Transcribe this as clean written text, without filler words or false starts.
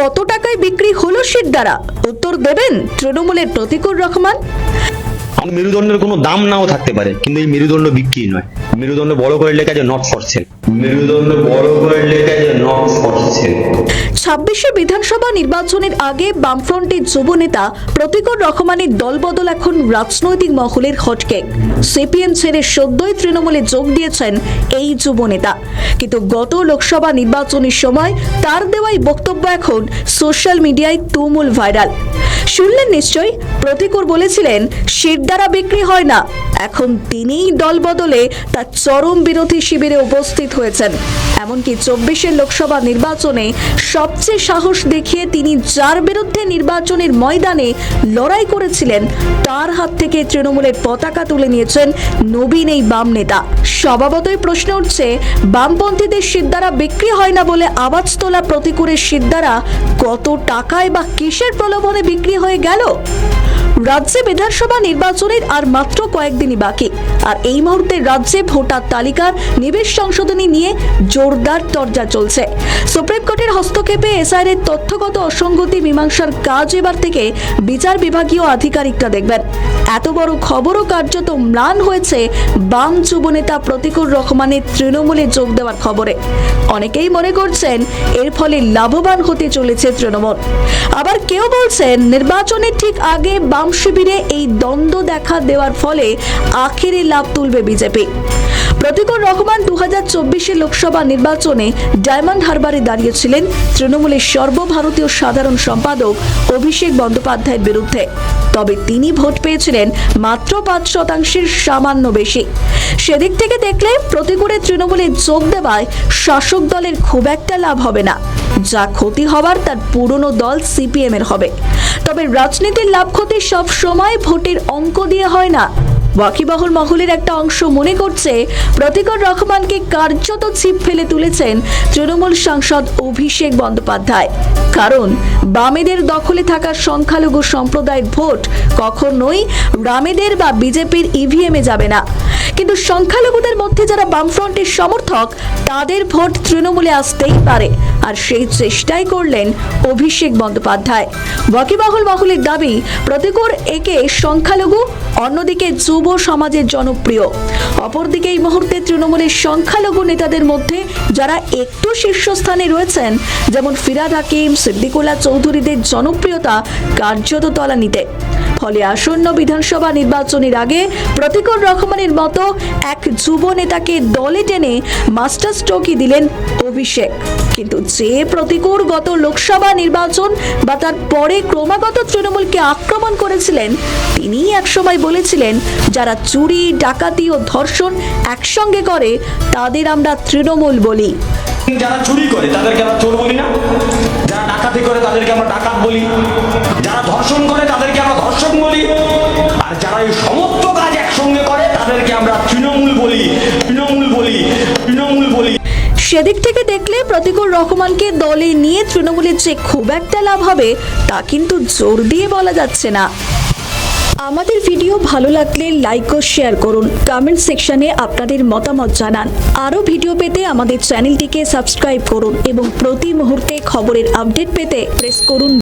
কত টাকায় বিক্রি হলো শিরদাঁড়া? উত্তর দেবেন তৃণমূলের প্রতিকুর রহমান। মেরুদণ্ডের কোনো দাম নাও থাকতে পারে, কিন্তু এই মেরুদণ্ড বিক্রি নয়। মেরুদণ্ড বড় করে লেখা আছে নট ফর সেল। মেরুদণ্ড বড় করে লেখা আছে নট ফর সেল। 26শে বিধানসভা নির্বাচনের আগে বামফ্রন্টের যুব নেতা প্রতিকুর রহমানের দলবদল এখন রাজনৈতিক মহলের হটকেক। সিপিএম ছেড়ে সদ্যই তৃণমূলে যোগ দিয়েছেন এই যুব নেতা, কিন্তু গত লোকসভা নির্বাচনের সময় তার দেওয়াই বক্তব্য এখন সোশ্যাল মিডিয়ায় তুমুল ভাইরাল। শুনলেন নিশ্চয়ই, প্রতিকুর বলেছিলেন শিরদাঁড়া বিক্রি হয় না। এখন তিনিই দল বদলে তার চরম বিরোধী শিবিরে উপস্থিত হয়েছেন। এমনকি 24শে লোকসভা নির্বাচনে সবচেয়ে সাহস দেখিয়ে তিনি যার বিরুদ্ধে নির্বাচনের ময়দানে লড়াই করেছিলেন, তার হাত থেকে তৃণমূলের পতাকা তুলে নিয়েছেন নবীন এই বাম নেতা। স্বভাবতই প্রশ্ন উঠছে, বামপন্থীদের শিরদাঁড়া বিক্রি হয় না বলে আওয়াজ তোলা প্রতিকুরের শিরদাঁড়া কত টাকায় বা কিসের প্রলোভনে বিক্রি হয়ে গেল? রাজ্যে বিধানসভা নির্বাচনের আর মাত্র কয়েকদিনই বাকি, আর এই মুহূর্তে রাজ্যে ভোটার তালিকার নিবেশ সংশোধনী নিয়ে জোরদার তরজা চলছে। সুপ্রিম কোর্টের হস্তক্ষেপে এসআইআর এর তথ্যগত অসঙ্গতি মীমাংসার কাজ এবার থেকে বিচার বিভাগীয় আধিকারিকরা দেখবেন। এত বড় খবরও কার্যত ম্লান হয়েছে বাম যুবনেতা প্রতিকুর রহমানের তৃণমূলে যোগ দেওয়ার খবরে। অনেকেই মনে করছেন এর ফলে লাভবান হতে চলেছে তৃণমূল, আবার কেউ বলছেন নির্বাচনের ঠিক আগে বাম শিবিরে এই দ্বন্দ্ব দেখা দেওয়ার ফলে আখেরে লাভ তুলবে বিজেপি। প্রতিকুর রহমান 2024 লোকসভা নির্বাচনে ডায়মন্ড হারবারে দাঁড়িয়েছিলেন তৃণমূলের সর্বভারতীয় সাধারণ সম্পাদক অভিষেক বন্দ্যোপাধ্যায়ের বিরুদ্ধে। তবে তিনি ভোট পেয়েছিলেন মাত্র 5% সামান্য বেশি। সেদিক থেকে দেখলে প্রতিকুরের তৃণমূলে যোগ দেওয়ায় শাসক দলের খুব একটা লাভ হবে না। যা ক্ষতি হবার তার পুরনো দল সিপিএম এর হবে। তবে রাজনীতির লাভ ক্ষতি সব সময় ভোটের অঙ্ক দিয়ে হয় না। ওয়াকিবহুল মহলের একটা অংশ মনে করছে প্রতিকুর রহমানকে কার্যত ছিপ ফেলে তুলেছেন তৃণমূল সাংসদ অভিষেক বন্দ্যোপাধ্যায়। কারণ বামেদের দখলে থাকা সংখ্যালঘু সম্প্রদায়ের ভোট কখনোই রামেদের বা বিজেপির ইভিএমে যাবে না, কিন্তু সংখ্যালঘুদের মধ্যে যারা বামফ্রন্টের সমর্থক তাদের ভোট তৃণমূলে আসতেই পারে, আর সেই চেষ্টাই করলেন অভিষেক বন্দ্যোপাধ্যায়। ওয়াকিবহুল মহলের দাবি প্রতিকুর একে সংখ্যালঘু, অন্যদিকে যুব সমাজের জনপ্রিয়। অপরদিকে এই মুহূর্তে তৃণমূলের সংখ্যালঘু নেতাদের মধ্যে যারা একটু শীর্ষস্থানে রয়েছেন, যেমন ফিরহাদ হাকিম, সিদ্দিকুল্লাহ চৌধুরীদের জনপ্রিয়তা কার্যত তলানিতে। ফলে আসন্ন বিধানসভা নির্বাচনের আগে প্রতিকুর রহমানের মতো এক যুব নেতাকে দলে টেনে মাস্টার স্ট্রোকই দিলেন অভিষেক। কিন্তু যে প্রতিকুর গত লোকসভা নির্বাচন বা তার পরে ক্রমাগত তৃণমূলকে আক্রমণ করেছিলেন, তিনি একসময় বলেছিলেন যারা চুরি, ডাকাতি ও ধর্ষণ একসঙ্গে করে তাদের আমরা তৃণমূল বলি। যারা চুরি করে তাদেরকে আমরা চোর বলি না, যারা ডাকাতি করে তাদেরকে আমরা ডাকাত বলি, যারা ধর্ষণ করে তাদেরকে আমরা ধর্ষক বলি, আর যারা এই সমস্ত কাজ একসঙ্গে করে তাদেরকে আমরা তৃণমূল বলি, তৃণমূল বলি, তৃণমূল বলি। সেদিক থেকে দেখলে প্রতিকুর রহমানকে দলে নিয়ে তৃণমূলের যে খুব একটা লাভ হবে তা কিন্তু জোর দিয়ে বলা যাচ্ছে না। আমাদের ভিডিও ভালো লাগলে লাইক ও শেয়ার করুন, কমেন্ট সেকশনে আপনাদের মতামত জানান। আরও ভিডিও পেতে আমাদের চ্যানেলটিকে সাবস্ক্রাইব করুন এবং প্রতি মুহূর্তে খবরের আপডেট পেতে প্রেস করুন